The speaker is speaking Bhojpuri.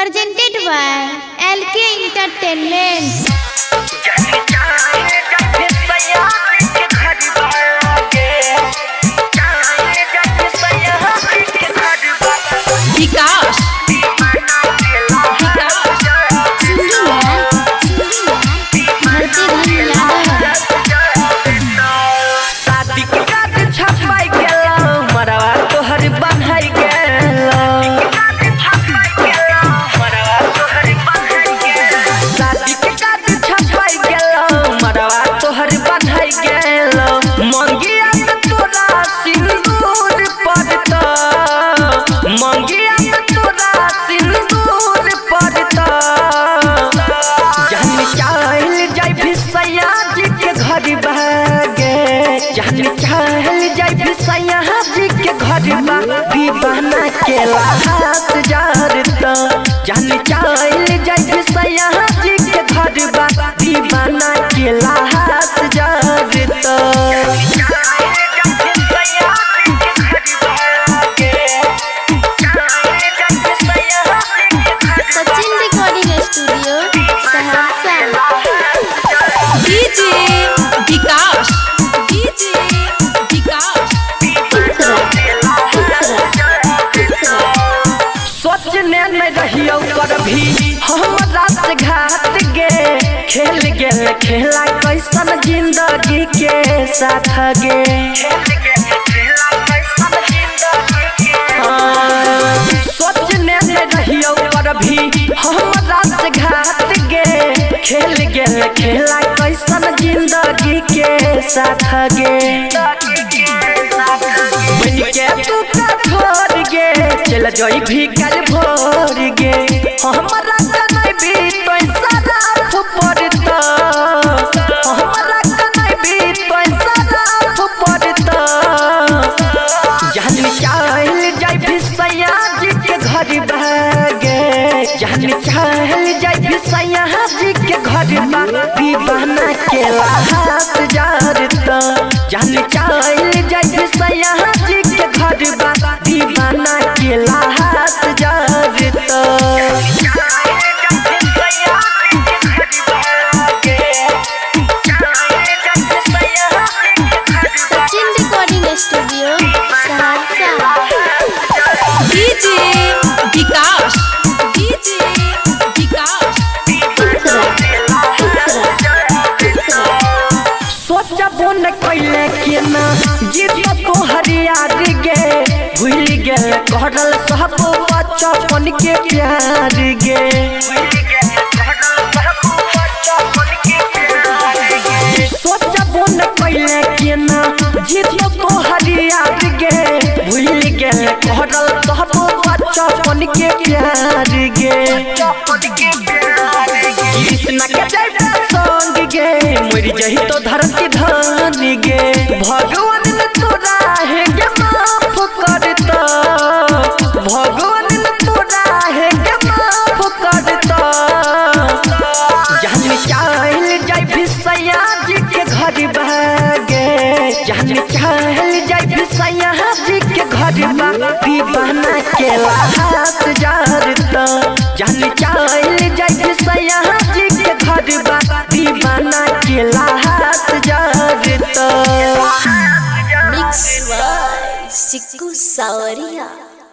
presented by LK Entertainment. दीवाना केला हाथ जारता जान चल जाए सैया जी के घर बा दीवाना केला हाथ जारता Sachin recording studio Saharsa. DJ Vikas सोचने में रहियो कर भी हमरा से घाट गे खेल गेल खेला कैसन जिंदगी के साथ गे सोचने में रहियो कर भी हमरा से घाट गे खेल गेल खेला कैसन जिंदगी के साथ गे तू छोड़ गे चल जाई भी कल भोर गे हमरा कनै भी पैसा रात पड़ता हमरा कनै भी पैसा रात पड़ता जान चल जाई भी सैया जी के घर भागे जान चल जाई भी सैया जी के घर बा दीवाना केला हाथ जारता जान चल जाई भी सैया जी के घर बा दीवाना केला हाथ जारता Sachin recording studio Saharsa. DJ Vikas सोचबो न कैले के ना जीत तो हरियार गे भूल गेल करल सब बचपन के प्यार गे सोचबो न कैले के ना जीत तो हरियार गे भूल गेल करल सब बचपन के प्यार गे कृष्ण के जय संग गे मर जही तो धरती धान गे भगवान ने तोरा है गे माफ करता भगवान ने तोरा है गे माफ करता जान चल जाए भी सैया जी के घर भागे जान चल जाए भी सैया जी के घर बा दीवाना केला हाथ जारता जान चल जाए भी सैया जी के घर बा दीवाना केला हाथ जारता मिक्स बाय सिक्कू सावरिया।